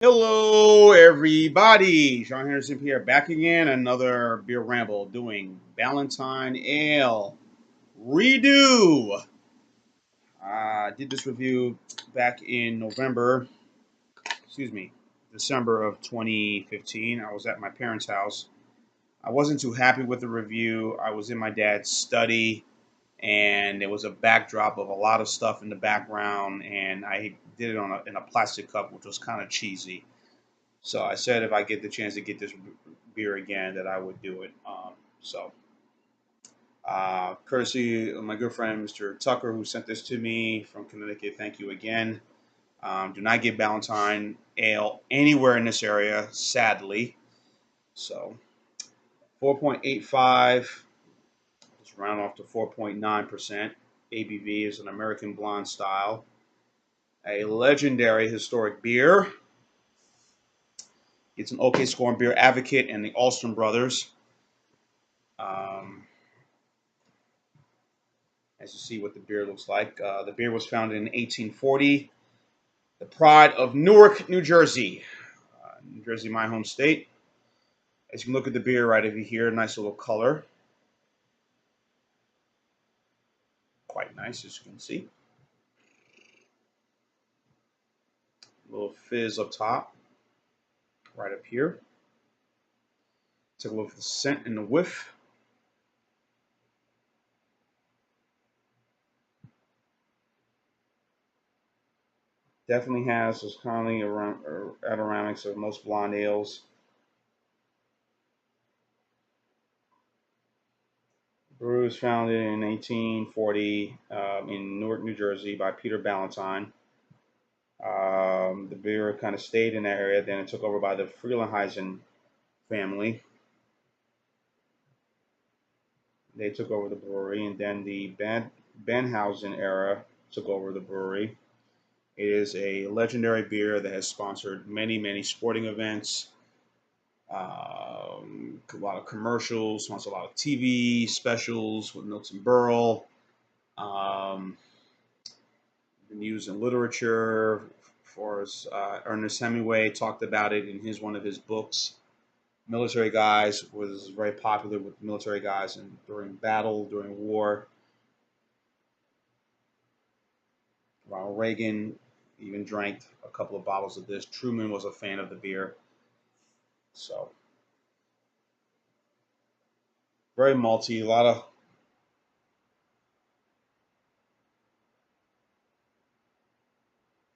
Hello, everybody. Sean Henderson here, back again. Another beer ramble doing Ballantine Ale Redo. I did this review back in December of 2015. I was at my parents' house. I wasn't too happy with the review. I was in my dad's study, and there was a backdrop of a lot of stuff in the background, and I did it in a plastic cup, which was kind of cheesy. So I said if I get the chance to get this beer again, that I would do it. Courtesy of my good friend Mr. Tucker, who sent this to me from Connecticut. Thank you again. Do not get Ballantine Ale anywhere in this area, sadly. So 4.85. Let's round off to 4.9%. ABV is an American blonde style. A legendary historic beer. It's an OK Scoring Beer Advocate and the Alston brothers. As you see what the beer looks like. The beer was founded in 1840. The pride of Newark, New Jersey. New Jersey, my home state. As you can look at the beer right over here, nice little color. Quite nice, as you can see. A little fizz up top, right up here. Take a look at the scent and the whiff. Definitely has those kindly aromatics of most blonde ales. Brew was founded in 1840 in Newark, New Jersey by Peter Ballantine. The beer kind of stayed in that area. Then it took over by the Frelinghuysen family. They took over the brewery, and then the Benhausen era took over the brewery. It is a legendary beer that has sponsored many, many sporting events, a lot of commercials, sponsored a lot of TV specials with Milton Berle. Been used in literature. For as Ernest Hemingway talked about it in one of his books. Military guys was very popular with military guys and during battle, during war. Ronald Reagan even drank a couple of bottles of this. Truman was a fan of the beer. So very malty, a lot of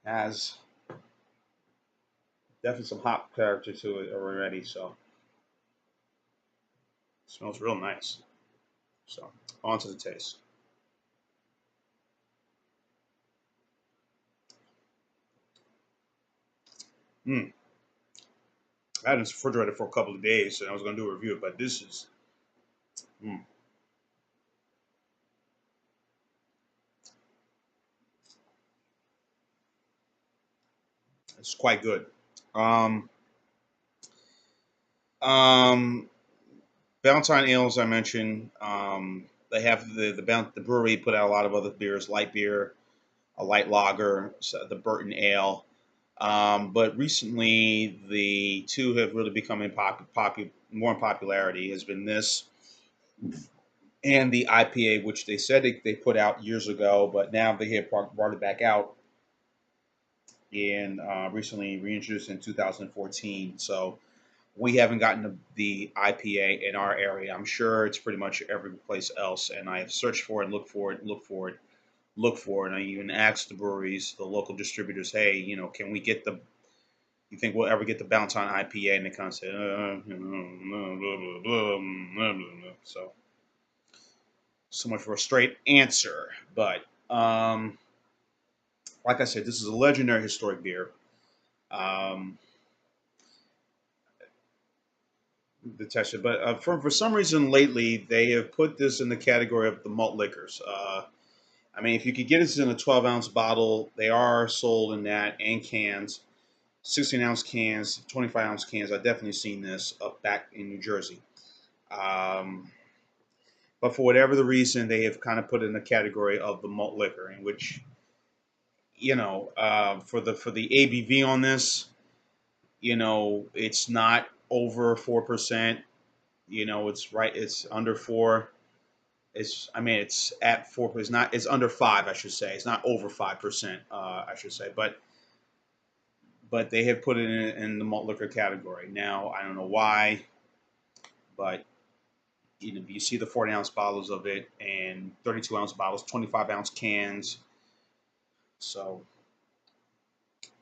has definitely some hop character to it already. So smells real nice. So on to the taste. I had this refrigerated for a couple of days, and I was going to do a review, but this is, it's quite good. Um, um, Ballantine ales, I mentioned, they have the brewery put out a lot of other beers, light beer, a light lager, so the Burton Ale. But recently, the two have really become more in popularity. Has been this and the IPA, which they said they put out years ago, but now they have brought it back out and recently reintroduced in 2014. So we haven't gotten the IPA in our area. I'm sure it's pretty much every place else, and I have searched for it, look for it. And I even asked the breweries, the local distributors, hey, can we get the? You think we'll ever get the Ballantine IPA? And they kind of say, blah, blah, blah, blah, blah. So much for a straight answer. But like I said, this is a legendary historic beer. Um, the texture, but for some reason lately they have put this in the category of the malt liquors. I mean, if you could get this in a 12-ounce bottle, they are sold in that and cans, 16-ounce cans, 25-ounce cans. I've definitely seen this up back in New Jersey. Um, but for whatever the reason, they have kind of put it in the category of the malt liquor, in which, for the ABV on this, It's not over 4%. It's right. It's under 4. I mean, it's at 4. It's not. It's under 5. I should say. It's not over 5%. I should say. But they have put it in the malt liquor category. Now I don't know why, but you see the 40-ounce bottles of it and 32-ounce bottles, 25-ounce cans. So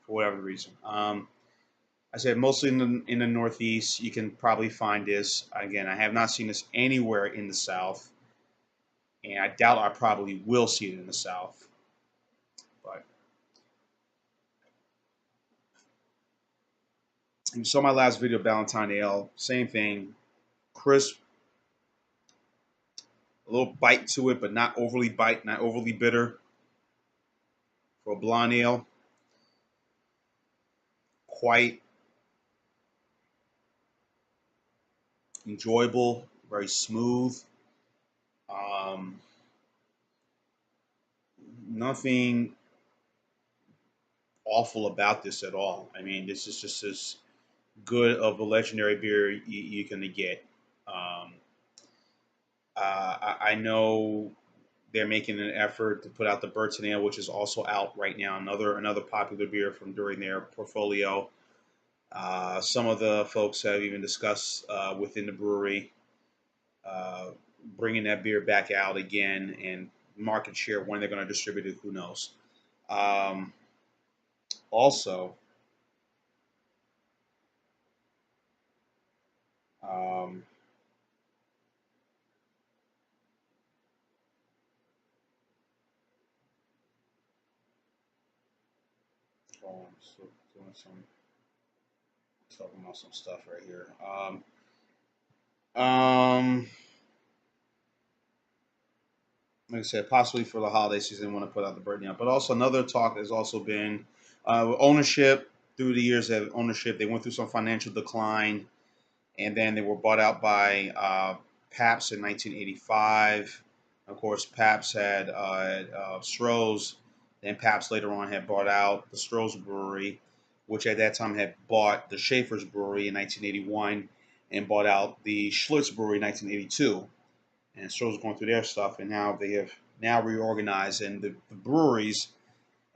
for whatever reason, I said mostly in the Northeast. You can probably find this. Again, I have not seen this anywhere in the South, and I doubt I probably will see it in the South. But you saw my last video, Ballantine Ale. Same thing, crisp, a little bite to it, but not overly bite, not overly bitter. For a blonde ale, quite enjoyable, very smooth. Um, Nothing awful about this at all. I mean, this is just as good of a legendary beer you can get. Um, I know they're making an effort to put out the Burton Ale, which is also out right now. Another popular beer from during their portfolio. Some of the folks have even discussed within the brewery uh, bringing that beer back out again, and market share when they're going to distribute it. Who knows? Um, Also, um, so doing some talking about some stuff right here. Um, like I said, possibly for the holiday season, want to put out the bird now. But also another talk has also been ownership through the years of ownership. They went through some financial decline, and then they were bought out by Pabst in 1985. Of course, Pabst had Stroh's. Then Pabst later on had bought out the Stroh's Brewery, which at that time had bought the Schaefer's Brewery in 1981 and bought out the Schlitz Brewery in 1982. And Stroh's going through their stuff, and now they have now reorganized. And the breweries,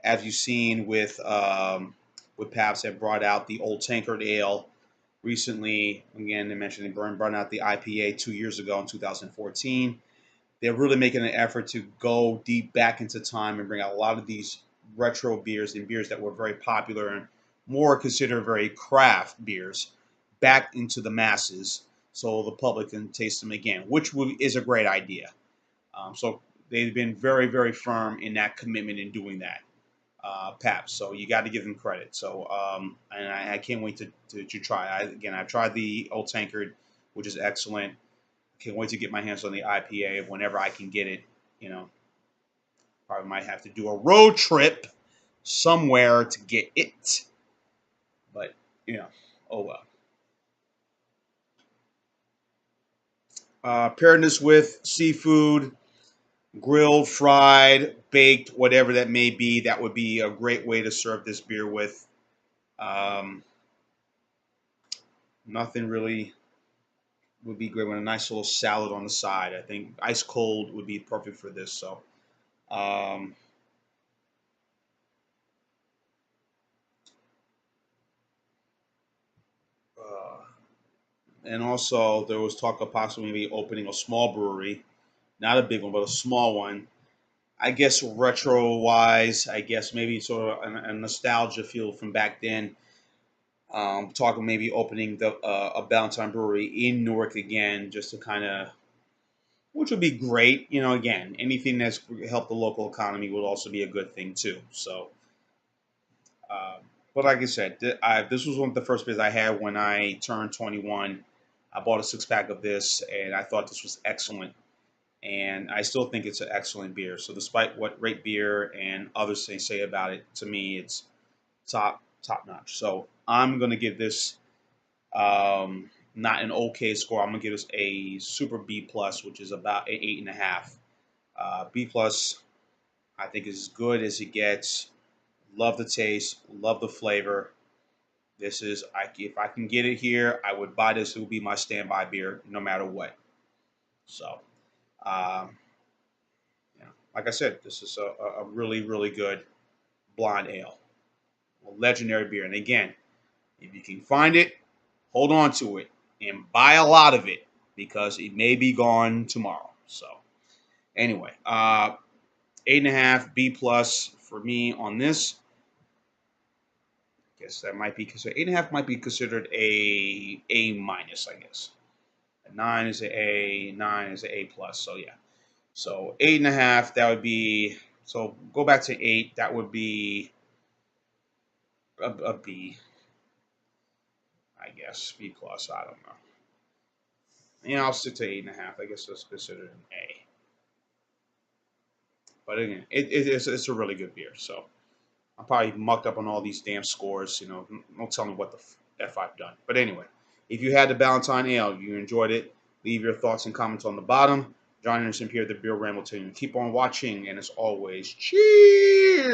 as you've seen with Pabst, have brought out the Old Tankard Ale recently. Again, they mentioned they brought out the IPA 2 years ago in 2014. They're really making an effort to go deep back into time and bring out a lot of these retro beers and beers that were very popular and more considered very craft beers back into the masses so the public can taste them again, which is a great idea. So they've been very, very firm in that commitment in doing that. Pabst. So you got to give them credit. So and I can't wait to try. I've tried the Old Tankard, which is excellent. Can't wait to get my hands on the IPA whenever I can get it. You know, probably might have to do a road trip somewhere to get it. But oh well. Pairing this with seafood, grilled, fried, baked, whatever that may be, that would be a great way to serve this beer with. Um, Nothing really would be great with a nice little salad on the side. I think ice cold would be perfect for this. So, um, uh, and also there was talk of possibly maybe opening a small brewery, not a big one, but a small one. I guess retro wise, I guess maybe sort of a nostalgia feel from back then. Talking maybe opening a Ballantine brewery in Newark again, just to kind of, which would be great. Again, anything that's helped the local economy would also be a good thing too. So, uh, but like I said, this was one of the first beers I had when I turned 21. I bought a 6 pack of this, and I thought this was excellent. And I still think it's an excellent beer. So, despite what Rate Beer and others say about it, to me, it's top notch. So, I'm gonna give this not an okay score. I'm gonna give this a super B plus, which is about an 8.5. B plus, I think, is as good as it gets. Love the taste, love the flavor. This is, if I can get it here, I would buy this. It would be my standby beer no matter what. So, um, yeah, like I said, this is a really, really good blonde ale, a legendary beer. And again, if you can find it, hold on to it and buy a lot of it because it may be gone tomorrow. So, anyway, 8.5 B plus for me on this. I guess that might be considered 8.5 might be considered A minus, I guess. A 9 is a A, 9 is a A plus. So yeah. So 8.5, that would be, so go back to 8, that would be a B, I guess. B plus, I don't know. Yeah, I'll stick to 8.5. I guess that's considered an A. But again, it's a really good beer. So I'm probably mucked up on all these damn scores. Don't tell me what the F I've done. But anyway, if you had the Ballantine Ale, you enjoyed it, leave your thoughts and comments on the bottom. John Anderson here at the Beer Ramble team. Keep on watching, and as always, cheers!